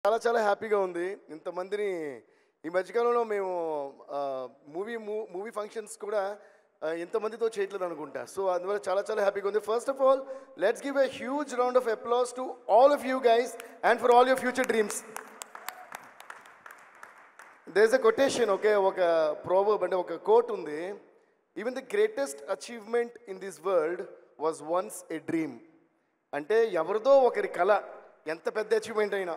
చాలా చాలా హ్యాపీగా ఉంది. ఇంతమందిని ఈ మధ్యకాలంలో మేము మూవీ ఫంక్షన్స్ కూడా ఇంతమందితో చేయట్లేదు అనుకుంటా. సో అందువల్ల చాలా చాలా హ్యాపీగా ఉంది. First of all let's give a huge round of applause to all of you guys and for all your future dreams. There is a quotation, ఒక ప్రోవర్బ్ అంటే ఒక కోట్ ఉంది. Even the greatest achievement in this world was once a dream. అంటే ఎవరిదో ఒకరి కళ, ఎంత పెద్ద అచీవ్మెంట్ అయినా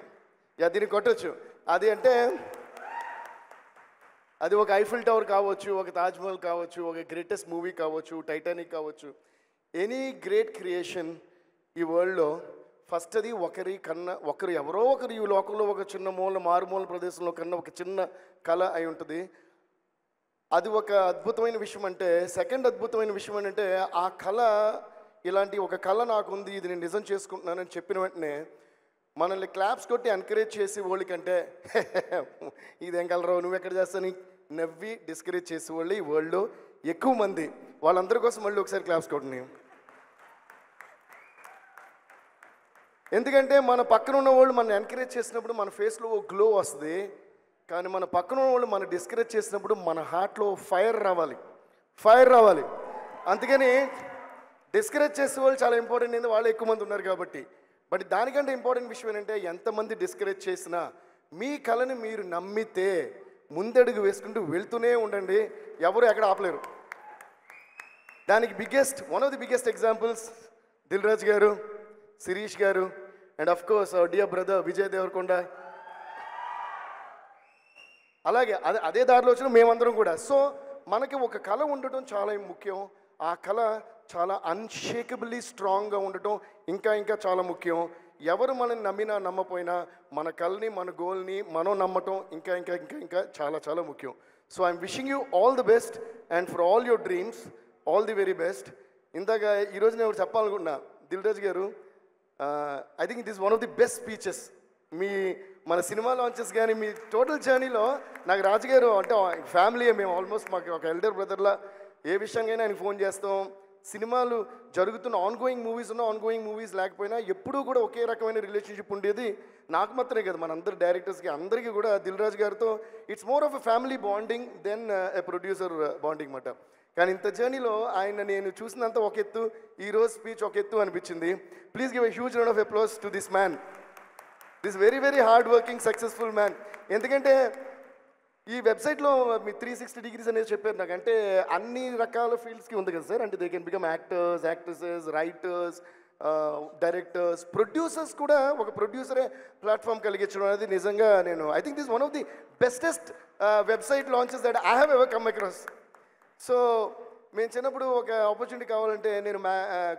దీన్ని కొట్టచ్చు. అది అంటే అది ఒక ఐఫిల్ టవర్ కావచ్చు, ఒక తాజ్మహల్ కావచ్చు, ఒక గ్రేటెస్ట్ మూవీ కావచ్చు, టైటానిక్ కావచ్చు. ఎనీ గ్రేట్ క్రియేషన్ ఈ వరల్డ్లో ఫస్ట్ అది ఒకరు ఎవరో ఒకరు ఈ లోకంలో ఒక చిన్న మారుమూల ప్రదేశంలో కన్నా ఒక చిన్న కళ అయి ఉంటుంది. అది ఒక అద్భుతమైన విషయం. అంటే సెకండ్ అద్భుతమైన విషయం ఏంటంటే ఆ కళ, ఇలాంటి ఒక కళ నాకుంది, ఇది నేను నిజం చేసుకుంటున్నానని చెప్పిన వెంటనే మనల్ని క్లాప్స్ కొట్టి ఎంకరేజ్ చేసి వాళ్ళకంటే ఇదేం కలరావు నువ్వు ఎక్కడ చేస్తాను నవ్వి డిస్కరేజ్ చేసేవాళ్ళు ఈ వరల్డ్లో ఎక్కువ మంది. వాళ్ళందరి కోసం మళ్ళీ ఒకసారి క్లాప్స్ కొట్టండి. ఎందుకంటే మన పక్కన ఉన్న వాళ్ళు మనం ఎంకరేజ్ చేసినప్పుడు మన ఫేస్లో ఓ గ్లో వస్తుంది. కానీ మన పక్కన ఉన్న వాళ్ళు మనం డిస్కరేజ్ చేసినప్పుడు మన హార్ట్లో ఫైర్ రావాలి. అందుకని డిస్కరేజ్ చేసే వాళ్ళు చాలా ఇంపార్టెంట్ అయింది, వాళ్ళు ఎక్కువ మంది ఉన్నారు కాబట్టి. బట్ దానికంటే ఇంపార్టెంట్ విషయం ఏంటంటే ఎంతమంది డిస్కరేజ్ చేసినా మీ కళని మీరు నమ్మితే ముందడుగు వేసుకుంటూ వెళ్తూనే ఉండండి, ఎవరు ఎక్కడ ఆపలేరు. దానికి one of the biggest examples Dil Raju garu, Sirish garu and of course our dear brother Vijay Devarakonda. అలాగే అదే దారిలో వచ్చిన మేమందరం కూడా. సో మనకి ఒక కళ ఉండటం చాలా ముఖ్యం. ఆ కళ చాలా అన్షేకబుల్లీ స్ట్రాంగ్గా ఉండటం ఇంకా చాలా ముఖ్యం. ఎవరు మనల్ని నమ్మినా నమ్మపోయినా మన కళని, మన గోల్ని మనం నమ్మటం ఇంకా చాలా ముఖ్యం. So I'm wishing you all the best and for all your dreams all the very best. ఇందాక ఈరోజు నేను చెప్పాలనుకుంటున్నా, దిల్ రాజు గారు, I think it is one of the best speeches. మన సినిమా లాంచెస్ కానీ మీ టోటల్ జర్నీలో నాకు రాజుగారు అంటే ఫ్యామిలీ, మేము ఆల్మోస్ట్ మాకు ఒక ఎల్డర్ బ్రదర్లా ఏ విషయంగానే ఆయనకు ఫోన్ చేస్తాం. సినిమాలు జరుగుతున్న ఆన్గోయింగ్ మూవీస్ లేకపోయినా ఎప్పుడూ కూడా ఒకే రకమైన రిలేషన్షిప్ ఉండేది. నాకు మాత్రమే కదా, మన అందరు డైరెక్టర్స్కి అందరికీ కూడా దిల్ రాజు గారితో it's more of a family bonding then a producer bonding మాట. కానీ ఇంత జర్నీలో ఆయన నేను చూసినంత ఒక ఎత్తు, ఈరోజు స్పీచ్ ఒక ఎత్తు అనిపించింది. Please give a huge round of applause to this man, this very very hard working successful man. ఎందుకంటే ఈ వెబ్సైట్లో మీ 360 degrees అనేది చెప్పారు నాకు. అంటే అన్ని రకాల ఫీల్డ్స్కి ఉంది కదా సార్. అంటే they can become actors, actresses, writers, directors, producers కూడా. ఒక ప్రొడ్యూసరే ప్లాట్ఫామ్ కలిగించడం అనేది నిజంగా I think this one of the bestest website launches that I have ever come across. So మేము చిన్నప్పుడు ఒక ఆపర్చునిటీ కావాలంటే నేను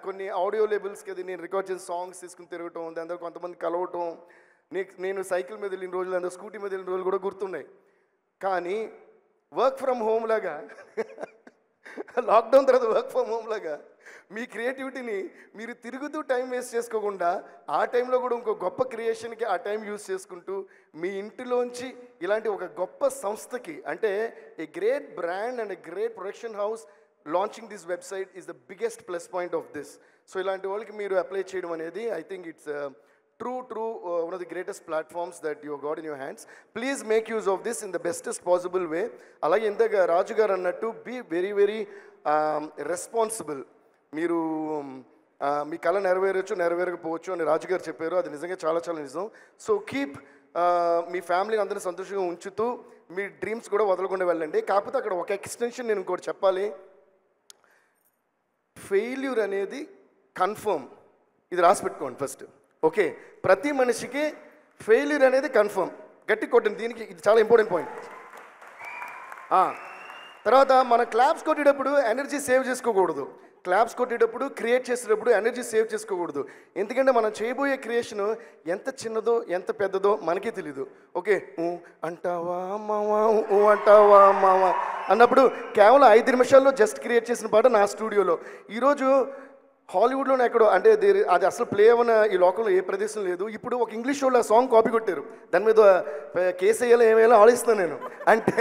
కొన్ని ఆడియో లేబుల్స్కి అది నేను రికార్డ్ చేసిన సాంగ్స్ తీసుకుని తిరగటం, దాని తర్వాత కొంతమంది కలవటం, నేను సైకిల్ మీద వెళ్ళిన రోజులు, అందరూ స్కూటీ మీద వెళ్ళిన రోజులు కూడా గుర్తున్నాయి. కానీ వర్క్ ఫ్రమ్ హోమ్ లాగా లాక్డౌన్ తర్వాత వర్క్ ఫ్రమ్ హోమ్ లాగా మీ క్రియేటివిటీని మీరు తిరుగుతూ టైం వేస్ట్ చేసుకోకుండా ఆ టైంలో కూడా ఇంకో గొప్ప క్రియేషన్కి ఆ టైం యూజ్ చేసుకుంటూ మీ ఇంటిలోంచి ఇలాంటి ఒక గొప్ప సంస్థకి, అంటే a great brand and a great production house launching this website is the biggest plus point of this. So ఇలాంటి వాళ్ళకి మీరు అప్లై చేయడం అనేది I think it's true one of the greatest platforms that you got in your hands. Please make use of this in the bestest possible way. అలాగే ఇంతగా రాజు గారు అన్నట్టు be very very responsible. మీరు మీ కళ నెరవేరకపోవచ్చు అని రాజు గారు చెప్పారు. అది నిజంగా చాలా నిజం. సో కీప్ మీ ఫ్యామిలీని అందరినీ సంతోషంగా ఉంచుతూ మీ డ్రీమ్స్ కూడా వదలకుండా వెళ్ళండి. కాకపోతే అక్కడ ఒక ఎక్స్టెన్షన్ నేను ఇంకోటి చెప్పాలి. ఫెయిల్యూర్ అనేది కన్ఫర్మ్, ఇది రాసి పెట్టుకోండి ఫస్ట్. ఓకే, ప్రతి మనిషికి ఫెయిల్యూర్ అనేది కన్ఫర్మ్. గట్టి కొట్టండి, దీనికి ఇది చాలా ఇంపార్టెంట్ పాయింట్. తర్వాత మన క్లాప్స్ కొట్టేటప్పుడు ఎనర్జీ సేవ్ చేసుకోకూడదు. క్లాప్స్ కొట్టేటప్పుడు క్రియేట్ చేసేటప్పుడు ఎనర్జీ సేవ్ చేసుకోకూడదు. ఎందుకంటే మనం చేయబోయే క్రియేషన్ ఎంత చిన్నదో ఎంత పెద్దదో మనకే తెలీదు. ఓకే, అంటావా మావా, అంటావా మావా అన్నప్పుడు కేవలం 5 నిమిషాల్లో జస్ట్ క్రియేట్ చేసిన పాట నా స్టూడియోలో. ఈరోజు హాలీవుడ్లోనే ఎక్కడో, అంటే అది అసలు ప్లే అవ్వన ఈ లోకంలో ఏ ప్రదేశం లేదు. ఇప్పుడు ఒక ఇంగ్లీష్ షోలో ఆ సాంగ్ కాపీ కొట్టారు, దాని మీద కేసు వేయాలో ఏమేయాలో ఆలోచిస్తాను నేను. అంటే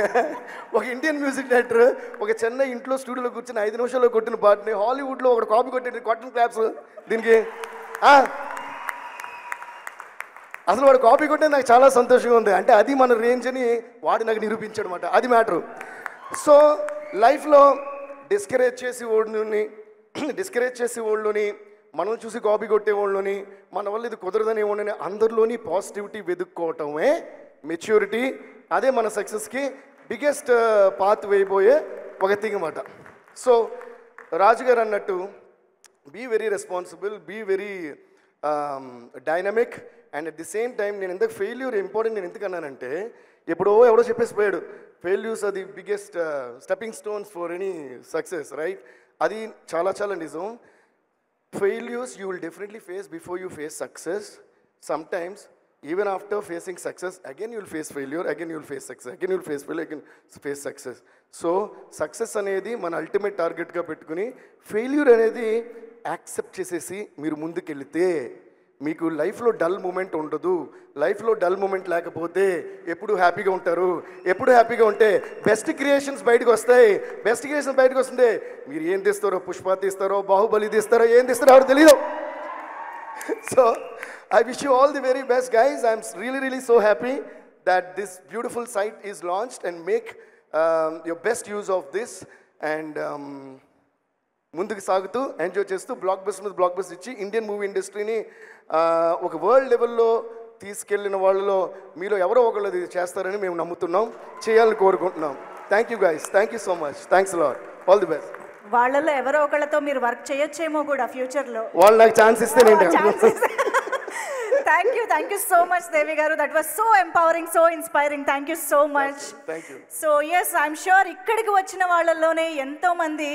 ఒక ఇండియన్ మ్యూజిక్ డైరెక్టర్ ఒక చెన్నై ఇంట్లో స్టూడియోలో కూర్చొని 5 నిమిషాల్లో కొట్టిన పాటని హాలీవుడ్లో ఒక కాపీ కొట్టాడు. కాటన్ క్లాప్స్ దీనికి. అసలు వాడు కాపీ కొట్టే నాకు చాలా సంతోషంగా ఉంది. అంటే అది మన రేంజ్ అని వాడు నాకు నిరూపించాడు అనమాట. అది మ్యాటరు. సో లైఫ్లో డిస్కరేజ్ చేసే వాళ్ళని మనం చూసి కాపీ కొట్టే వాళ్ళని మన వల్ల ఇది కుదరదని వాళ్ళని అందరిలోని పాజిటివిటీ వెతుక్కోవటమే మెచ్యూరిటీ. అదే మన సక్సెస్కి బిగ్గెస్ట్ పాత్ వేయబోయే ఒక థింగ్ అన్నమాట. సో రాజుగారు అన్నట్టు be very responsible, be very dynamic and at the same time నేను ఎందుకు ఫెయిల్యూర్ ఇంపార్టెంట్ నేను ఎందుకు అన్నానంటే ఎవడో చెప్పేసి పోయాడు failures are the biggest stepping stones for any success, right? అది చాలా చాలా నిజం. Failures you will definitely face before you face success. Sometimes even after facing success, again you will face failure, again you will face success, again you will face failure, again face success. So success అనేది మన ultimate టార్గెట్గా పెట్టుకుని failure అనేది accept చేసేసి మీరు ముందుకెళ్తే మీకు లైఫ్లో డల్ మూమెంట్ ఉండదు. లైఫ్లో డల్ మూమెంట్ లేకపోతే ఎప్పుడు హ్యాపీగా ఉంటారు. ఎప్పుడు హ్యాపీగా ఉంటే బెస్ట్ క్రియేషన్స్ బయటకు వస్తాయి. బెస్ట్ క్రియేషన్స్ బయటకు వస్తుంటే మీరు ఏం తీస్తారో, పుష్ప తీస్తారో, బాహుబలి తీస్తారో, ఏం తీస్తారో ఎవరు తెలియదు. So I wish you all the very best, guys. I'm really so happy that this beautiful site is launched and make your best use of this and ముందుకు సాగుతూ ఎంజాయ్ చేస్తూ బ్లాక్ బస్టర్ ఇచ్చి ఇండియన్ మూవీ ఇండస్ట్రీని ఒక world లెవెల్లో తీసుకెళ్లిన వాళ్ళలో మీలో ఎవరో ఒకళ్ళు ఇది చేస్తారని మేము నమ్ముతున్నాం, చేయాలని కోరుకుంటున్నాం. Thank you guys, thank you so much, thanks lot, all the best. వాళ్ళలో ఎవరో ఒకళ్ళతో మీరు వర్క్ చేయొచ్చేమో కూడా ఫ్యూచర్లో. వాళ్ళు నాకు ఛాన్స్ ఇస్తే Thank you so much, Devi garu. That was so empowering, so inspiring. Thank you so much. Thank you. So yes, I'm sure ఇక్కడికి వచ్చిన వాళ్ళలోనే ఎంతో మంది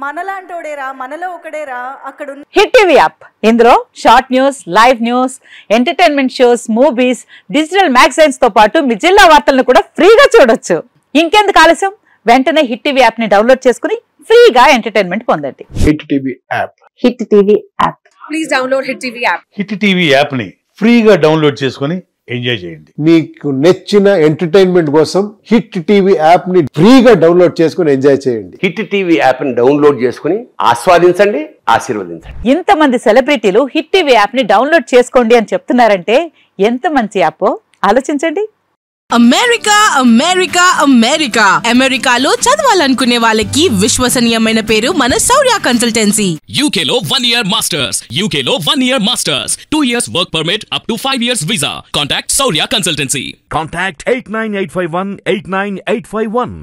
మనలాంటోడేరా, మనలో ఒకడేరా అక్కడ. హిట్ టీవీ యాప్, ఇందులో short news, live news, entertainment shows, movies, digital magazines తో పాటు మీ జిల్లా వార్తలను కూడా ఫ్రీగా చూడొచ్చు. ఇంకెందుకు ఆలస్యం, వెంటనే హిట్ టీవీ యాప్ ని డౌన్లోడ్ చేసుకుని ఫ్రీగా ఎంటర్టైన్మెంట్ పొందండి. Hit TV app. Hit TV app. Please download hit TV app. Hit TV app ని ఫ్రీగా డౌన్లోడ్ చేసుకుని ఎంజాయ్ చేయండి. మీకు నచ్చిన ఎంటర్టైన్మెంట్ కోసం హిట్ టీవీ యాప్ ని ఫ్రీగా డౌన్లోడ్ చేసుకుని ఎంజాయ్ చేయండి. హిట్ టీవీ యాప్ ని డౌన్లోడ్ చేసుకుని ఆస్వాదించండి, ఆశీర్వదించండి. ఇంతమంది సెలబ్రిటీలు హిట్ టీవీ యాప్ ని డౌన్లోడ్ చేసుకోండి అని చెప్తున్నారంటే ఎంత మంచి యాప్ ఆలోచించండి. అమెరికాలో చదవాలనుకునే వాళ్ళకి విశ్వసనీయమైన పేరు మన శౌర్య కన్సల్టెన్సీ. UK లో 1 year masters, UK లో 1 year masters, 2 years work permit up to 5 years visa. Contact Saurya Consultancy. Contact 89851 89851.